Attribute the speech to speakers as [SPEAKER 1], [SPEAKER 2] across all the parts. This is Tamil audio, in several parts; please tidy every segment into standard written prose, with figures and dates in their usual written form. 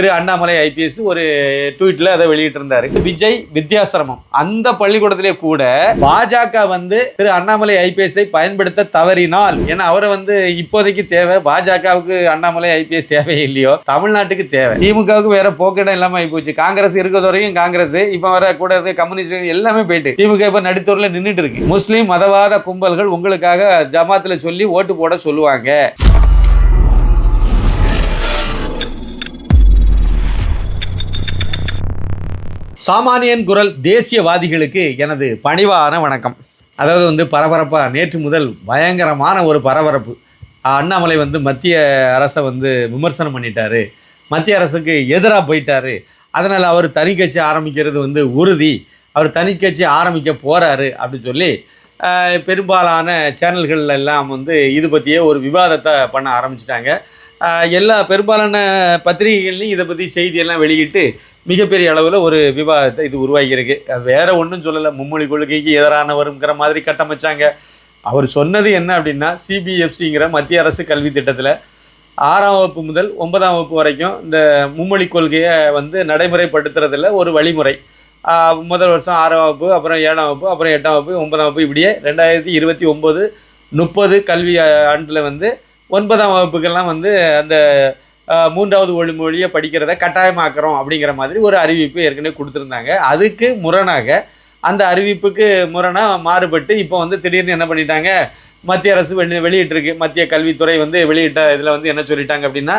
[SPEAKER 1] திரு அண்ணாமலை ஐபிஎஸ் ஒரு ட்வீட்ல அதை வெளியிட்டிருந்தாரு. விஜய் வித்யாசிரமம் அந்த பள்ளிக்கூடத்திலே கூட பாஜக திரு அண்ணாமலை ஐபிஎஸ்ஐ பயன்படுத்த தவறினால், ஏன்னா அவரை இப்போதைக்கு தேவை பாஜகவுக்கு அண்ணாமலை ஐபிஎஸ் தேவை இல்லையோ, தமிழ்நாட்டுக்கு தேவை. திமுகவுக்கு வேற போக்கிடம் இல்லாம ஆயிப்போச்சு. காங்கிரஸ் இருக்கிறது வரைக்கும் காங்கிரஸ், இப்ப வர கூட கம்யூனிஸ்ட் எல்லாமே போயிட்டு திமுக இப்ப நடுத்தூர்ல நின்றுட்டு இருக்கு. முஸ்லீம் மதவாத கும்பல்கள் உங்களுக்காக ஜமாத்துல சொல்லி ஓட்டு போட சொல்லுவாங்க. சாமானியன் குரல் தேசியவாதிகளுக்கு எனது பணிவான வணக்கம். அதாவது பரபரப்பா நேற்று முதல் பயங்கரமான ஒரு பரபரப்பு. அண்ணாமலை மத்திய அரசை விமர்சனம் பண்ணிட்டாரு, மத்திய அரசுக்கு எதிராக போயிட்டாரு. அதனால் அவர் தனி கட்சி ஆரம்பிக்கிறது உறுதி, அவர் தனி கட்சி ஆரம்பிக்க போகிறாரு அப்படின்னு சொல்லி பெரும்பாலான சேனல்கள் எல்லாம் இது பற்றியே ஒரு விவாதத்தை பண்ண ஆரம்பிச்சிட்டாங்க. எல்லா பெரும்பாலான பத்திரிகைகள்லையும் இதை பற்றி செய்தியெல்லாம் வெளியிட்டு மிகப்பெரிய அளவில் ஒரு விவாதத்தை இது உருவாகியிருக்கு. வேறு ஒன்றும் சொல்லலை, மும்மொழி கொள்கைக்கு எதிரானவருங்கிற மாதிரி கட்டமைச்சாங்க. அவர் சொன்னது என்ன அப்படின்னா, சிபிஎஃப்சிங்கிற மத்திய அரசு கல்வி திட்டத்தில் 6ஆம் வகுப்பு முதல் 9ஆம் வகுப்பு வரைக்கும் இந்த மும்மொழி கொள்கையை நடைமுறைப்படுத்துறதில் ஒரு வழிமுறை. முதல் வருஷம் 6ஆம் வகுப்பு, அப்புறம் 7ஆம் வகுப்பு, அப்புறம் 8ஆம் வகுப்பு, 9ஆம் வகுப்பு, இப்படியே 2029-30 கல்வி ஆண்டில் 9ஆம் வகுப்புக்கெல்லாம் அந்த 3வது மொழியை படிக்கிறத கட்டாயமாக்குறோம் அப்படிங்கிற மாதிரி ஒரு அறிவிப்பு ஏற்கனவே கொடுத்துருந்தாங்க. அதுக்கு முரணாக, அந்த அறிவிப்புக்கு முரணாக மாறுபட்டு இப்போ திடீர்னு என்ன பண்ணிட்டாங்க, மத்திய அரசு வெளியிட்டிருக்கு. மத்திய கல்வித்துறை வெளியிட்ட இதில் என்ன சொல்லிட்டாங்க அப்படின்னா,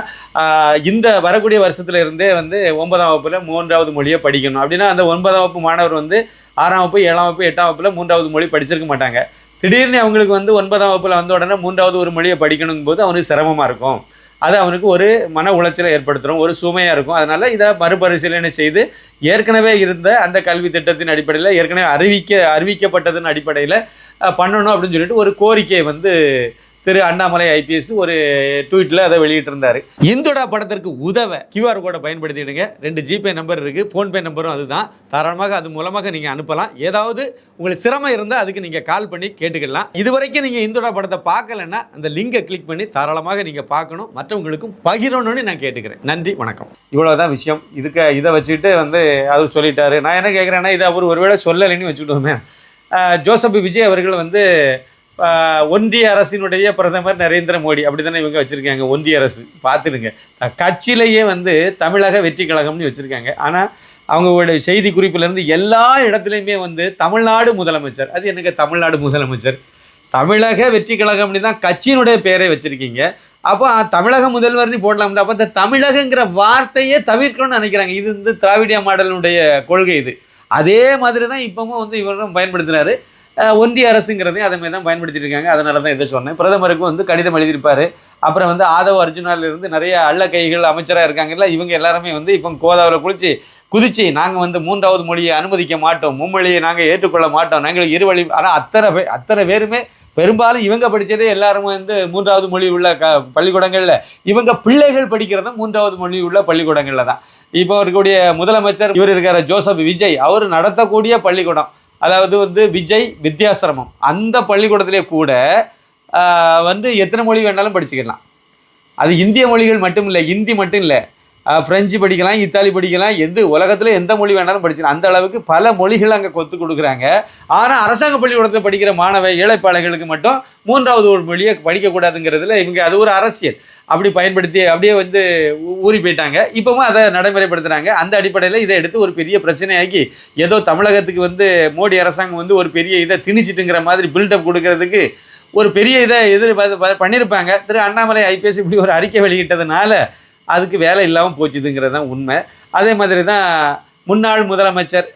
[SPEAKER 1] இந்த வரக்கூடிய வருஷத்துல இருந்தே 9ஆம் வகுப்பில் 3வது மொழியை படிக்கணும் அப்படின்னா, அந்த 9ஆம் வகுப்பு மாணவர் 6ஆம் வகுப்பு, 7ஆம் வகுப்பு, 8ஆம் வகுப்பில் 3வது மொழி படிச்சிருக்க மாட்டாங்க. திடீர்னு அவங்களுக்கு 9ஆம் வகுப்பில் உடனே 3வது ஒரு மொழியை படிக்கணுங்கும் போது அவனுக்கு சிரமமாக இருக்கும். அது அவனுக்கு ஒரு மன உளைச்சலை ஏற்படுத்தும், ஒரு சுமையாக இருக்கும். அதனால் இதை மறுபரிசீலனை செய்து ஏற்கனவே இருந்த அந்த கல்வி திட்டத்தின் அடிப்படையில், ஏற்கனவே அறிவிக்கப்பட்டதன் அடிப்படையில் பண்ணணும் அப்படின்னு சொல்லிட்டு ஒரு கோரிக்கையை திரு அண்ணாமலை ஐபிஎஸ் ஒரு ட்வீட்டில் அதை வெளியிட்டிருந்தார். இந்துடா படத்திற்கு உதவ கியூஆர் கோடை பயன்படுத்திடுங்க. 2 ஜிபே நம்பர் இருக்குது, ஃபோன்பே நம்பரும் அதுதான். தாராளமாக அது மூலமாக நீங்கள் அனுப்பலாம். ஏதாவது உங்களுக்கு சிரமம் இருந்தால் அதுக்கு நீங்கள் கால் பண்ணி கேட்டுக்கலாம். இதுவரைக்கும் நீங்கள் இந்துடா படத்தை பார்க்கலன்னா அந்த லிங்கை கிளிக் பண்ணி தாராளமாக நீங்கள் பார்க்கணும், மற்றவங்களுக்கும் பகிரணும்னு நான் கேட்டுக்கிறேன். நன்றி, வணக்கம். இவ்வளோதான் விஷயம். இதை வச்சுக்கிட்டு அவர் சொல்லிட்டாரு. நான் என்ன கேட்குறேன்னா, இது அவர் ஒருவேளை சொல்லலைன்னு வச்சுக்கிட்டோமே. ஜோசப் விஜய் அவர்கள் ஒன்றிய அரசினுடைய பிரதமர் நரேந்திர மோடி அப்படி தானே இவங்க வச்சுருக்காங்க. ஒன்றிய அரசு பார்த்துடுங்க, கட்சியிலேயே தமிழக வெற்றி கழகம்னு வச்சுருக்காங்க. ஆனால் அவங்களுடைய செய்தி குறிப்பிலேருந்து எல்லா இடத்துலையுமே தமிழ்நாடு முதலமைச்சர். அது எனக்கு தமிழ்நாடு முதலமைச்சர், தமிழக வெற்றி கழகம்னு தான் கட்சியினுடைய பேரை வச்சுருக்கீங்க. அப்போ தமிழக முதல்வர்னு போடலாம்ல. அப்போ இந்த தமிழகங்கிற வார்த்தையே தவிர்க்கணும்னு நினைக்கிறாங்க. இது திராவிடியா மாடலினுடைய கொள்கை. இது அதே மாதிரி தான் இப்போவும் இவரும் பயன்படுத்துகிறாரு. ஒன்றிய அரசுங்கிறதையும் அதை மாதிரி தான் பயன்படுத்திட்டு இருக்காங்க. அதனால தான் இதை சொன்னேன். பிரதமருக்கு கடிதம் எழுதியிருப்பார். அப்புறம் ஆதவ அர்ஜுனாலிருந்து நிறைய அள்ள கைகள் அமைச்சராக இருக்காங்கல்ல, இவங்க எல்லாருமே இப்போ கோதாவில் குதிச்சு நாங்கள் 3வது மொழியை அனுமதிக்க மாட்டோம், மும்மொழியை நாங்கள் ஏற்றுக்கொள்ள மாட்டோம், நாங்கள் இருவழி. ஆனால் அத்தனை பேருமே பெரும்பாலும் இவங்க படித்ததே எல்லாரும் 3வது மொழி உள்ள பள்ளிக்கூடங்களில், இவங்க பிள்ளைகள் படிக்கிறதும் 3வது மொழி உள்ள பள்ளிக்கூடங்களில் தான். இப்போ இருக்கக்கூடிய முதலமைச்சர் இவர் இருக்கிற ஜோசப் விஜய், அவர் நடத்தக்கூடிய பள்ளிக்கூடம், அதாவது விஜய் வித்யாசிரமம் அந்த பள்ளிக்கூடத்திலே கூட எத்தனை மொழி வேணாலும் படிச்சுக்கலாம். அது இந்திய மொழிகள் மட்டும் இல்லை, இந்தி மட்டும் இல்லை, ஃப்ரெஞ்சு படிக்கலாம், இத்தாலி படிக்கலாம், உலகத்தில் எந்த மொழி வேணாலும் படிச்சுக்கலாம். அந்த அளவுக்கு பல மொழிகள் அங்கே கொத்து கொடுக்குறாங்க. ஆனால் அரசாங்க பள்ளிக்கூடத்தில் படிக்கிற மாணவ ஏழைப்பாளைகளுக்கு மட்டும் 3வது ஒரு மொழியை படிக்கக்கூடாதுங்கிறதுல இவங்க அது ஒரு அரசியல் அப்படி பயன்படுத்தி அப்படியே ஊறி போயிட்டாங்க. இப்போவும் அதை நடைமுறைப்படுத்துகிறாங்க. அந்த அடிப்படையில் இதை எடுத்து ஒரு பெரிய பிரச்சனையாக்கி ஏதோ தமிழகத்துக்கு மோடி அரசாங்கம் ஒரு பெரிய இதை திணிச்சிட்டுங்கிற மாதிரி பில்டப் கொடுக்கறதுக்கு ஒரு பெரிய இதை பண்ணியிருப்பாங்க. திரு அண்ணாமலை ஐபிஎஸ் இப்படி ஒரு அறிக்கை வெளியிட்டதுனால அதுக்கு வேலை இல்லாமல் போச்சுதுங்கிறது தான் உண்மை. அதே மாதிரி தான் முன்னாள் முதலமைச்சர்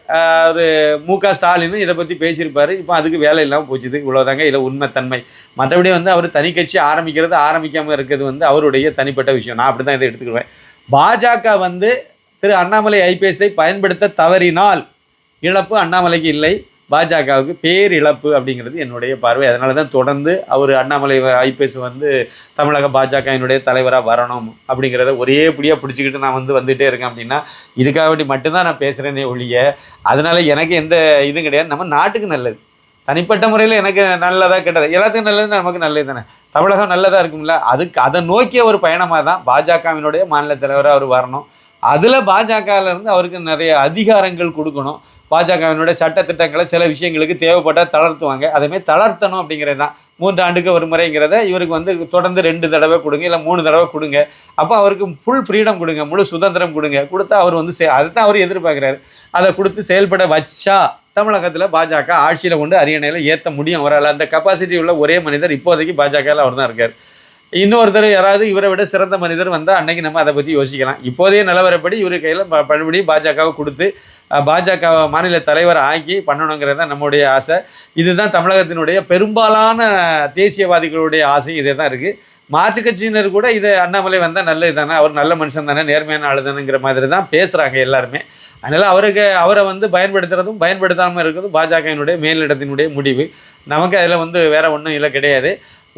[SPEAKER 1] ஒரு மு.க. ஸ்டாலினும் இதை பற்றி பேசியிருப்பார். இப்போ அதுக்கு வேலை இல்லாமல் போச்சுது. இவ்வளோதாங்க இதில் உண்மைத்தன்மை. மற்றபடி அவர் தனி கட்சி ஆரம்பிக்காமல் இருக்கிறது அவருடைய தனிப்பட்ட விஷயம். நான் அப்படி தான் இதை எடுத்துக்கிடுவேன். பாஜக திரு அண்ணாமலை ஐபிஎஸ்ஐ பயன்படுத்த தவறினால் இழப்பு அண்ணாமலைக்கு இல்லை, பாஜகவுக்கு பேரிழப்பு அப்படிங்கிறது என்னுடைய பார்வை. அதனால தான் தொடர்ந்து அவர் அண்ணாமலை ஐபிஎஸ் தமிழக பாஜகவினுடைய தலைவராக வரணும் அப்படிங்கிறத ஒரே பிடியாக பிடிச்சிக்கிட்டு நான் வந்துகிட்டே இருக்கேன். அப்படின்னா இதுக்காக வேண்டி மட்டும்தான் நான் பேசுகிறேனே ஒழிய, அதனால் எனக்கு எந்த இதுவும் கிடையாது. நம்ம நாட்டுக்கு நல்லது, தனிப்பட்ட முறையில் எனக்கு நல்லதாக கெட்டது எல்லாத்துக்கும் நல்லது, நமக்கு நல்லது தானே. தமிழகம் நல்லதாக இருக்கும்ல, அதை நோக்கிய ஒரு பயணமாக தான் பாஜகவினுடைய மாநில தலைவராக அவர் வரணும். அதில் பாஜகவிலேருந்து அவருக்கு நிறைய அதிகாரங்கள் கொடுக்கணும். பாஜகவினுடைய சட்டத்திட்டங்களை சில விஷயங்களுக்கு தேவைப்பட்டால் தளர்த்துவாங்க. அதேமாதிரி தளர்த்தணும் அப்படிங்கிறது தான். 3 ஆண்டுக்கு ஒரு முறைங்கிறத இவருக்கு வந்து தொடர்ந்து 2 தடவை கொடுங்க, இல்லை 3 தடவை கொடுங்க. அப்போ அவருக்கு ஃபுல் ஃப்ரீடம் கொடுங்க, முழு சுதந்திரம் கொடுங்க. கொடுத்தா அவர் வந்து அதுதான் அவர் எதிர்பார்க்குறாரு. அதை கொடுத்து செயல்பட வச்சா தமிழகத்தில் பாஜக ஆட்சியில் கொண்டு அரியணையில் ஏற்ற முடியும். அவரால் அந்த கெப்பாசிட்டி உள்ள ஒரே மனிதர் இப்போதைக்கு பாஜகவில் அவர் தான் இருக்கார். இன்னொருத்தர் யாராவது இவரை விட சிறந்த மனிதர் வந்தால் அன்னைக்கு நம்ம அதை பற்றி யோசிக்கலாம். இப்போதைய நிலவரப்படி இவர் கையில் மறுபடியும் பாஜகவை கொடுத்து பாஜக மாநில தலைவர் ஆக்கி பண்ணணுங்கிறது தான் நம்முடைய ஆசை. இதுதான் தமிழகத்தினுடைய பெரும்பாலான தேசியவாதிகளுடைய ஆசை இதே தான் இருக்குது. மாற்றுக் கட்சியினர் கூட இதை அண்ணாமலை வந்தால் நல்லது தானே, அவர் நல்ல மனுஷன் தானே, நேர்மையான ஆளு தானேங்கிற மாதிரி தான் பேசுகிறாங்க எல்லாருமே. அதனால் அவரை வந்து பயன்படுத்துகிறதும் பயன்படுத்தாமல் இருக்கிறதும் பாஜகவினுடைய மேலிடத்தினுடைய முடிவு. நமக்கு அதில் வந்து வேறு ஒன்றும் இல்லை கிடையாது.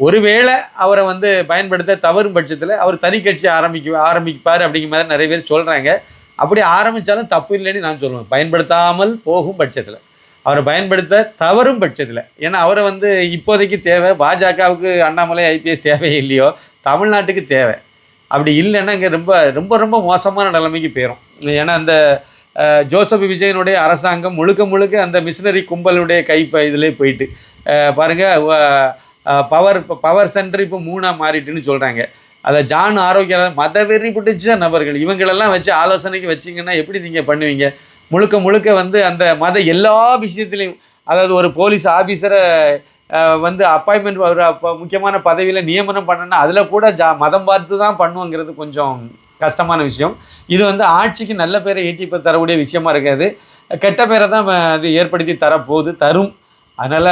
[SPEAKER 1] ஒருவேளை அவரை வந்து பயன்படுத்த தவறும் பட்சத்தில் அவர் தனி கட்சி ஆரம்பிப்பார் அப்படிங்கிற மாதிரி நிறைய பேர் சொல்கிறாங்க. அப்படி ஆரம்பித்தாலும் தப்பு இல்லைன்னு நான் சொல்லுவேன். பயன்படுத்தாமல் போகும் பட்சத்தில், அவரை பயன்படுத்த தவறும் பட்சத்தில். ஏன்னா அவரை வந்து இப்போதைக்கு தேவை. பாஜகவுக்கு அண்ணாமலை ஐபிஎஸ் தேவை இல்லையோ, தமிழ்நாட்டுக்கு தேவை. அப்படி இல்லைன்னா இங்கே ரொம்ப ரொம்ப ரொம்ப மோசமான நிலைமைக்கு போயிடும். ஏன்னா அந்த ஜோசப் விஜயனுடைய அரசாங்கம் முழுக்க அந்த மிஷினரி கும்பலுடைய இதிலே போயிட்டு பாருங்கள். பவர் சென்டர் இப்போ 3ஆக மாறிட்டுன்னு சொல்கிறாங்க. அதை ஜான் ஆரோக்கிய மதவெறி பிடிச்ச நபர்கள் இவங்களெல்லாம் வச்சு ஆலோசனைக்கு வச்சிங்கன்னா எப்படி நீங்கள் பண்ணுவீங்க? முழுக்க வந்து அந்த எல்லா விஷயத்துலையும், அதாவது ஒரு போலீஸ் ஆஃபீஸரை வந்து அப்பாயின்மெண்ட் ஒரு முக்கியமான பதவியில் நியமனம் பண்ணணுன்னா அதில் கூட மதம் பார்த்து தான் பண்ணுவோங்கிறது கொஞ்சம் கஷ்டமான விஷயம். இது வந்து ஆட்சிக்கு நல்ல பேரை ஈட்டி தரக்கூடிய விஷயமா இருக்காது, கெட்ட பேரை தான் அது ஏற்படுத்தி தரும். அதனால்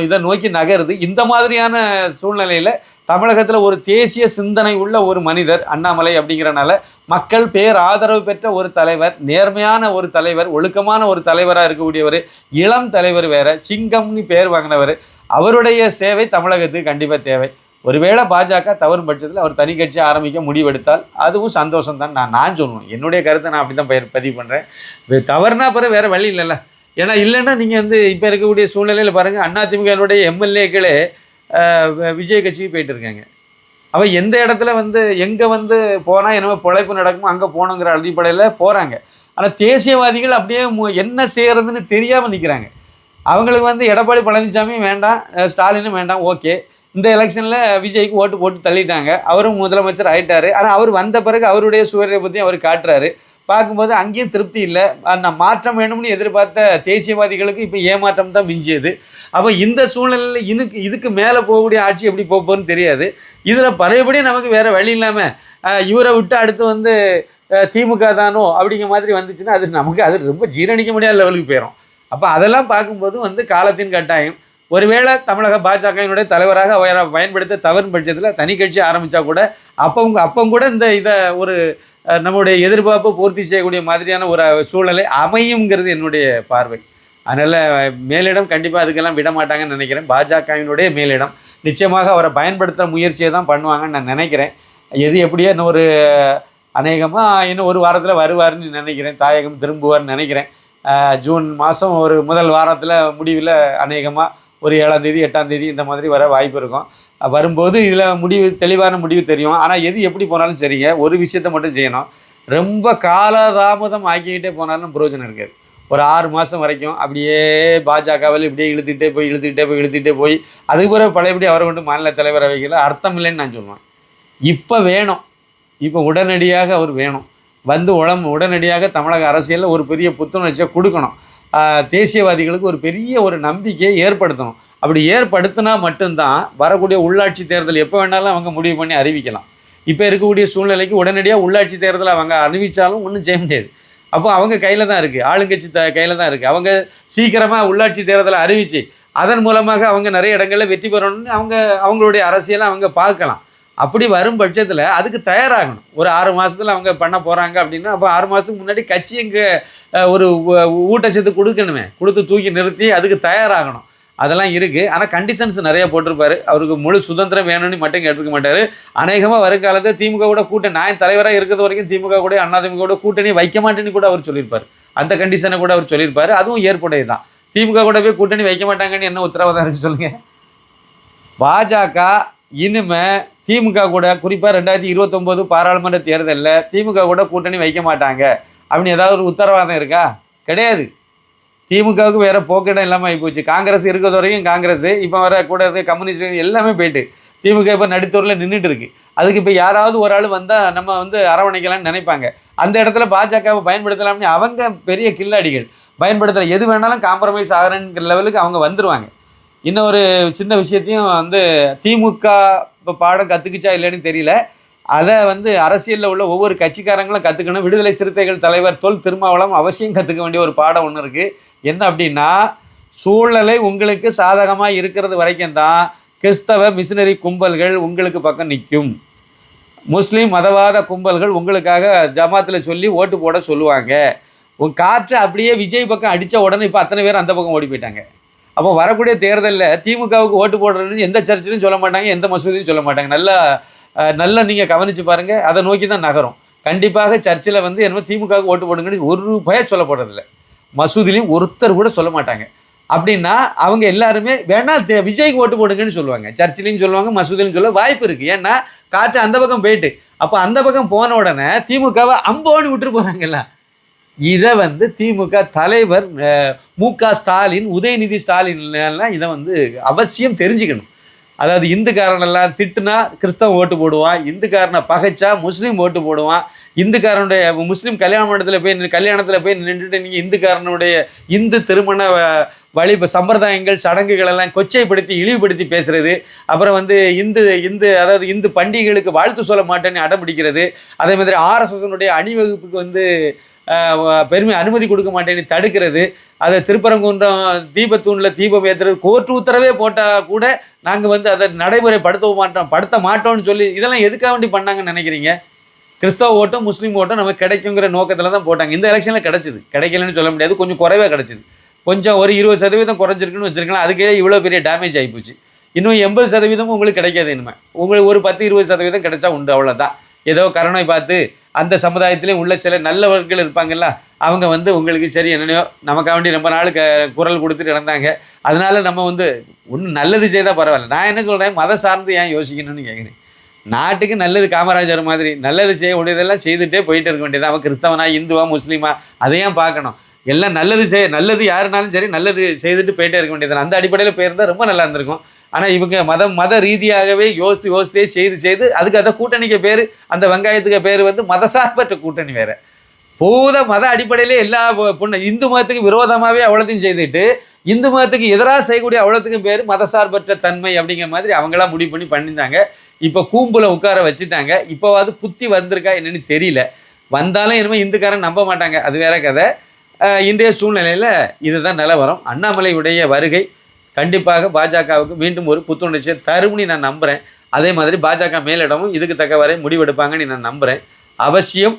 [SPEAKER 1] இதை நோக்கி நகருது. இந்த மாதிரியான சூழ்நிலையில் தமிழகத்தில் ஒரு தேசிய சிந்தனை உள்ள ஒரு மனிதர் அண்ணாமலை அப்படிங்கிறனால மக்கள் ஆதரவு பெற்ற ஒரு தலைவர், நேர்மையான ஒரு தலைவர், ஒழுக்கமான ஒரு தலைவராக இருக்கக்கூடியவர், இளம் தலைவர், வேறு சிங்கம்னு பேர் வாங்கினவர். அவருடைய சேவை தமிழகத்துக்கு கண்டிப்பாக தேவை. ஒருவேளை பாஜக தவறும் பட்சத்தில் அவர் தனி கட்சி ஆரம்பிக்க முடிவெடுத்தால் அதுவும் சந்தோஷம் தான் நான் சொல்லுவேன். என்னுடைய கருத்தை நான் அப்படி தான் பதிவு பண்ணுறேன். தவறுனா பிறகு வேறு வழி இல்லைல்ல. ஏன்னா இல்லைன்னா நீங்கள் வந்து இப்போ இருக்கக்கூடிய சூழ்நிலையில் பாருங்கள், அதிமுகனுடைய எம்எல்ஏக்களே விஜய் கட்சிக்கு போயிட்டு இருக்காங்க. அவள் எந்த இடத்துல வந்து எங்கே வந்து போனால் என்னமோ பிழைப்பு நடக்குமோ அங்கே போகணுங்கிற அடிப்படையில் போகிறாங்க. ஆனால் தேசியவாதிகள் அப்படியே என்ன செய்கிறதுன்னு தெரியாமல் நிற்கிறாங்க. அவங்களுக்கு வந்து எடப்பாடி பழனிசாமியும் வேண்டாம், ஸ்டாலினும் வேண்டாம். ஓகே, இந்த எலெக்ஷனில் விஜய்க்கு ஓட்டு போட்டு தள்ளிட்டாங்க, அவரும் முதலமைச்சர் ஆகிட்டார். ஆனால் அவர் வந்த பிறகு அவருடைய சுயரை பற்றியும் அவர் காட்டுறாரு. பார்க்கும்போது அங்கேயும் திருப்தி இல்லை. நான் மாற்றம் வேணும்னு எதிர்பார்த்த தேசியவாதிகளுக்கு இப்போ ஏமாற்றம் தான் மிஞ்சியது. அப்போ இந்த சூழ்நிலையில் இதுக்கு மேலே போகக்கூடிய ஆட்சி எப்படி போகுதுன்னு தெரியாது. இதில் பழையபடி நமக்கு வேறு வழி இல்லாமல் இவரை விட்டு அடுத்து வந்து திமுக தானோ அப்படிங்கிற மாதிரி வந்துச்சுன்னா அது ரொம்ப ஜீரணிக்க முடியாத லெவலுக்கு போயிடும். அப்போ அதெல்லாம் பார்க்கும்போது வந்து காலத்தின் கட்டாயம். ஒருவேளை தமிழக பாஜகவினுடைய தலைவராக அவரை பயன்படுத்த தவறும் பட்சத்தில் தனி கட்சி ஆரம்பித்தா கூட அப்போ கூட இதை ஒரு நம்முடைய எதிர்பார்ப்பை பூர்த்தி செய்யக்கூடிய மாதிரியான ஒரு சூழ்நிலை அமையுங்கிறது என்னுடைய பார்வை. அதனால் மேலிடம் கண்டிப்பாக அதுக்கெல்லாம் விட மாட்டாங்கன்னு நினைக்கிறேன். பாஜகவினுடைய மேலிடம் நிச்சயமாக அவரை பயன்படுத்துகிற முயற்சியை தான் பண்ணுவாங்கன்னு நான் நினைக்கிறேன். எது எப்படியோ அநேகமாக இன்னும் ஒரு வாரத்தில் வருவார்னு நினைக்கிறேன். தாயகம் திரும்புவார்னு நினைக்கிறேன். ஜூன் மாதம் ஒரு முதல் வாரத்தில் முடிவில் அநேகமாக ஒரு 7ஆம் தேதி 8ஆம் தேதி இந்த மாதிரி வர வாய்ப்பு இருக்கும். வரும்போது இதில் தெளிவான முடிவு தெரியும். ஆனால் எது எப்படி போனாலும் சரிங்க, ஒரு விஷயத்தை மட்டும் செய்யணும். ரொம்ப காலதாமதம் ஆக்கிக்கிட்டே போனாலும் பிரயோஜனம் இருக்காது. ஒரு 6 மாதம் வரைக்கும் அப்படியே பாஜகவில் இப்படியே இழுத்துக்கிட்டே போய் அதுக்கு பிறகு பழையபடி அவரை கொண்டு மாநில தலைவர் வைக்கல அர்த்தம் இல்லைன்னு நான் சொல்லுவேன். இப்போ வேணும், இப்போ உடனடியாக அவர் வேணும். வந்து உடனடியாக தமிழக அரசியலில் ஒரு பெரிய புத்துணர்ச்சியை கொடுக்கணும். தேசியவாதிகளுக்கு ஒரு பெரிய ஒரு நம்பிக்கையை ஏற்படுத்தணும். அப்படி ஏற்படுத்தினா மட்டும்தான் வரக்கூடிய உள்ளாட்சி தேர்தல் எப்போ வேணாலும் அவங்க முடிவு பண்ணி அறிவிக்கலாம். இப்போ இருக்கக்கூடிய சூழ்நிலைக்கு உடனடியாக உள்ளாட்சி தேர்தலை அவங்க அறிவித்தாலும் ஒன்றும் செய்ய முடியாது. அப்போ அவங்க கையில் தான் இருக்குது, ஆளுங்கட்சி கையில் தான் இருக்குது. அவங்க சீக்கிரமாக உள்ளாட்சி தேர்தலை அறிவித்து அதன் மூலமாக அவங்க நிறைய இடங்களில் வெற்றி பெறணும்னு அவங்களுடைய அரசியலை அவங்க பார்க்கலாம். அப்படி வரும் பட்சத்தில் அதுக்கு தயாராகணும். ஒரு 6 மாதத்தில் அவங்க பண்ண போகிறாங்க அப்படின்னா அப்போ 6 மாதத்துக்கு முன்னாடி கட்சி இங்கே ஒரு ஊட்டச்சத்து கொடுத்து தூக்கி நிறுத்தி அதுக்கு தயாராகணும். அதெல்லாம் இருக்குது. ஆனால் கண்டிஷன்ஸ் நிறையா போட்டிருப்பார். அவருக்கு முழு சுதந்திரம் வேணும்னு மட்டும் கேட்டிருக்க மாட்டார். அநேகமாக வருங்காலத்தில் திமுக கூட கூட்டணி, நான் தலைவராக இருக்கிறது வரைக்கும் திமுக கூட அதிமுக கூட கூட்டணி வைக்க மாட்டேன்னு கூட அவர் சொல்லியிருப்பார். அந்த கண்டிஷனை கூட அவர் சொல்லியிருப்பார். அதுவும் ஏற்புடையது தான். திமுக கூட போய் கூட்டணி வைக்க மாட்டாங்கன்னு என்ன உத்தரவாதம் இருக்குது சொல்லுங்கள்? பாஜக இனிமே திமுக கூட குறிப்பாக 2029 பாராளுமன்ற தேர்தலில் திமுக கூட கூட்டணி வைக்க மாட்டாங்க அப்படின்னு ஏதாவது ஒரு உத்தரவாதம் இருக்கா? கிடையாது. திமுகவுக்கு வேறு போக்கிடம் இல்லாமல் ஆகிப்போச்சு. காங்கிரஸ் இருக்கிறது வரைக்கும் காங்கிரஸ், இப்போ வர கூடாது கம்யூனிஸ்ட் எல்லாமே போயிட்டு திமுக இப்போ நடுத்தூரில் நின்றுட்டு இருக்கு. அதுக்கு இப்போ யாராவது ஒரு ஆள் வந்தால் நம்ம வந்து அரவணைக்கலாம்னு நினைப்பாங்க. அந்த இடத்துல பாஜகவை பயன்படுத்தலாம்னு அவங்க பெரிய கில்லாடிகள் பயன்படுத்தலாம். எது வேணாலும் காம்ப்ரமைஸ் ஆகிறேங்கிற லெவலுக்கு அவங்க வந்துடுவாங்க. இன்னொரு சின்ன விஷயத்தையும் வந்து திமுக இப்போ பாடம் கற்றுக்குச்சா இல்லைன்னு தெரியல. அதை வந்து அரசியலில் உள்ள ஒவ்வொரு கட்சிக்காரங்களும் கற்றுக்கணும். விடுதலை சிறுத்தைகள் தலைவர் தொல் திருமாவளவன் அவசியம் கற்றுக்க வேண்டிய ஒரு பாடம் ஒன்று இருக்குது. என்ன அப்படின்னா, சூழ்நிலை உங்களுக்கு சாதகமாக இருக்கிறது வரைக்கும் தான் கிறிஸ்தவ மிஷினரி கும்பல்கள் உங்களுக்கு பக்கம் நிற்கும். முஸ்லீம் மதவாத கும்பல்கள் உங்களுக்காக ஜமாத்தில் சொல்லி ஓட்டு போட சொல்லுவாங்க. காற்று அப்படியே விஜய் பக்கம் அடித்த உடனே இப்போ அத்தனை பேர் அந்த பக்கம் ஓடி போயிட்டாங்க. அப்போ வரக்கூடிய தேர்தலில் திமுகவுக்கு ஓட்டு போடுறதுன்னு எந்த சர்ச்சிலையும் சொல்ல மாட்டாங்க, எந்த மசூதியும் சொல்ல மாட்டாங்க. நல்லா நீங்கள் கவனித்து பாருங்கள். அதை நோக்கி தான் நகரும். கண்டிப்பாக சர்ச்சில் வந்து என்னமோ திமுகவுக்கு ஓட்டு போடுங்கன்னு ஒரு பயம் சொல்லப்படுறதில்ல. மசூதிலையும் ஒருத்தர் கூட சொல்ல மாட்டாங்க. அப்படின்னா அவங்க எல்லாருமே வேணா விஜய்க்கு ஓட்டு போடுங்கன்னு சொல்லுவாங்க. சர்ச்சிலையும் சொல்லுவாங்க, மசூதிலையும் சொல்ல வாய்ப்பு இருக்குது. ஏன்னா காற்று அந்த பக்கம் போயிட்டு அப்போ அந்த பக்கம் போன உடனே திமுகவை அம்போன்னு விட்டுட்டு போகிறாங்கல்ல. இதை வந்து திமுக தலைவர் மு.க. ஸ்டாலின், உதயநிதி ஸ்டாலின்லாம் இதை வந்து அவசியம் தெரிஞ்சுக்கணும். அதாவது இந்துக்காரனெல்லாம் திட்டுனா கிறிஸ்தவன் ஓட்டு போடுவான், இந்துக்காரனை பகைச்சா முஸ்லீம் ஓட்டு போடுவான், இந்துக்காரனுடைய முஸ்லீம் கல்யாணத்தில் போய் நின்றுட்டு நீங்கள் இந்துக்காரனுடைய இந்து திருமண சம்பிரதாயங்கள் சடங்குகள் எல்லாம் கொச்சைப்படுத்தி இழிவுபடுத்தி பேசுகிறது, அப்புறம் வந்து அதாவது இந்து பண்டிகைகளுக்கு வாழ்த்து சொல்ல மாட்டேன்னு அடம் பிடிக்கிறது, அதே மாதிரி ஆர்எஸ்எஸ்னுடைய அணிவகுப்புக்கு வந்து பெருமை அனுமதி கொடுக்க மாட்டேன்னு தடுக்கிறது, அதை திருப்பரங்குன்றம் தீபத்தூணில் தீபம் ஏற்றுறது கோர்ட்டு உத்தரவே போட்டால் கூட நாங்கள் வந்து அதை நடைமுறைப்படுத்த மாட்டோம்னு சொல்லி இதெல்லாம் எதுக்காக வேண்டி பண்ணாங்கன்னு நினைக்கிறீங்க? கிறிஸ்தவ ஓட்டும் முஸ்லீம் ஓட்டும் நமக்கு கிடைக்குங்கிற நோக்கத்தில் தான் போட்டாங்க. இந்த எலெக்ஷனில் கிடச்சிது, கிடைக்கலன்னு சொல்ல முடியாது, கொஞ்சம் குறைவாக கிடச்சிது. கொஞ்சம் ஒரு 20% குறைஞ்சிருக்குன்னு வச்சுருக்கலாம். அதுக்கே இவ்வளோ பெரிய டேமேஜ் ஆகிப்போச்சு. இன்னும் 80% உங்களுக்கு கிடைக்காது. இனிமேல் உங்களுக்கு ஒரு 10-20% கிடைச்சா உண்டு, அவ்வளோதான். ஏதோ கருணை பார்த்து அந்த சமுதாயத்திலையும் உள்ள சில நல்லவர்கள் இருப்பாங்கல்ல, அவங்க வந்து உங்களுக்கு சரி என்னென்னையோ நமக்காக வேண்டி ரொம்ப நாள் குரல் கொடுத்துட்டு இறந்தாங்க, அதனால நம்ம வந்து ஒன்றும் நல்லது செய்தால் பரவாயில்ல. நான் என்ன சொல்கிறேன், மதம் சார்ந்து ஏன் யோசிக்கணும்னு கேட்குறேன். நாட்டுக்கு நல்லது காமராஜர் மாதிரி நல்லது செய்ய வேண்டியதெல்லாம் செய்துகிட்டே போயிட்டு இருக்க வேண்டியது. அவன் கிறிஸ்தவனா இந்துவா முஸ்லீமா அதையும் பார்க்கணும். எல்லாம் நல்லது யாருனாலும் சரி நல்லது செய்துட்டு போயிட்டே இருக்க வேண்டியது. அந்த அடிப்படையில் போயிருந்தால் ரொம்ப நல்லா இருந்திருக்கும். ஆனால் இவங்க மத ரீதியாகவே யோசித்தே செய்து அதுக்கு அந்த கூட்டணிக்கு பேர், அந்த வெங்காயத்துக்கு பேர் வந்து மதசார்பற்ற கூட்டணி வேறு. மத அடிப்படையிலே எல்லா இந்து மதத்துக்கு விரோதமாகவே அவ்வளோத்தையும் செய்துட்டு இந்து மதத்துக்கு எதிராக செய்யக்கூடிய அவ்வளோத்துக்கும் பேர் மதசார்பற்ற தன்மை அப்படிங்கிற மாதிரி அவங்களாம் முடிவு பண்ணியிருந்தாங்க. இப்போ கூம்பில் உட்கார வச்சுட்டாங்க. இப்போவாது புத்தி வந்திருக்கா என்னன்னு தெரியல. வந்தாலும் இனிமேல் இந்துக்காரன் நம்ப மாட்டாங்க, அது வேற கதை. இன்றைய சூழ்நிலையில் இதுதான் நிலவரம். அண்ணாமலையுடைய வருகை கண்டிப்பாக பாஜகவுக்கு மீண்டும் ஒரு புத்துணர்ச்சியை தரும்னு நான் நம்புகிறேன். அதே மாதிரி பாஜக மேலிடமும் இதுக்கு தக்கவரை முடிவெடுப்பாங்கன்னு நான் நம்புகிறேன். அவசியம்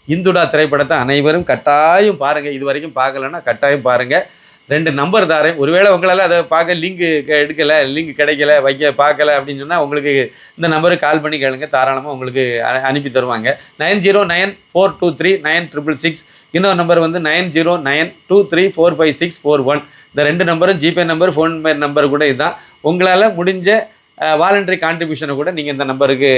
[SPEAKER 1] இந்துடா திரைப்படத்தை அனைவரும் கட்டாயம் பாருங்கள். இது வரைக்கும் பார்க்கலன்னா கட்டாயம் பாருங்கள். 2 நம்பர் தாரேன். ஒருவேளை உங்களால் அதை பார்க்க லிங்க் எடுக்கலை, லிங்க் கிடைக்கல, பார்க்கலை அப்படின்னு சொன்னால் உங்களுக்கு இந்த நம்பருக்கு கால் பண்ணி கேளுங்க. தாராளமாக உங்களுக்கு அனுப்பி தருவாங்க. 9094239666. இன்னொரு நம்பர் வந்து 9092345641. இந்த 2 நம்பரும் ஜிபே நம்பர், ஃபோன்பே நம்பர் கூட இதுதான். உங்களால் முடிஞ்ச வாலண்டரி கான்ட்ரிபியூஷனை கூட நீங்கள் இந்த நம்பருக்கு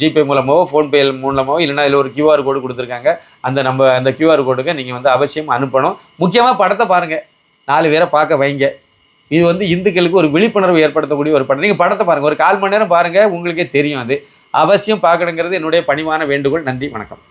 [SPEAKER 1] ஜிபே மூலமாகவோ ஃபோன்பே மூலமாகவோ இல்லைனா இதில் ஒரு QR கோடு கொடுத்துருக்காங்க, அந்த QR கோடுக்கு நீங்கள் வந்து அவசியம் அனுப்பணும். முக்கியமாக படத்தை பாருங்கள், 4 பேரை பார்க்க வைங்க. இது வந்து இந்துக்களுக்கு ஒரு விழிப்புணர்வு ஏற்படுத்தக்கூடிய ஒரு படம். நீங்கள் படத்தை பாருங்கள், ஒரு 1/4 மணி நேரம் பாருங்கள், உங்களுக்கே தெரியும். அது அவசியம் பார்க்கணுங்கிறது என்னுடைய பணிவான வேண்டுகோள். நன்றி, வணக்கம்.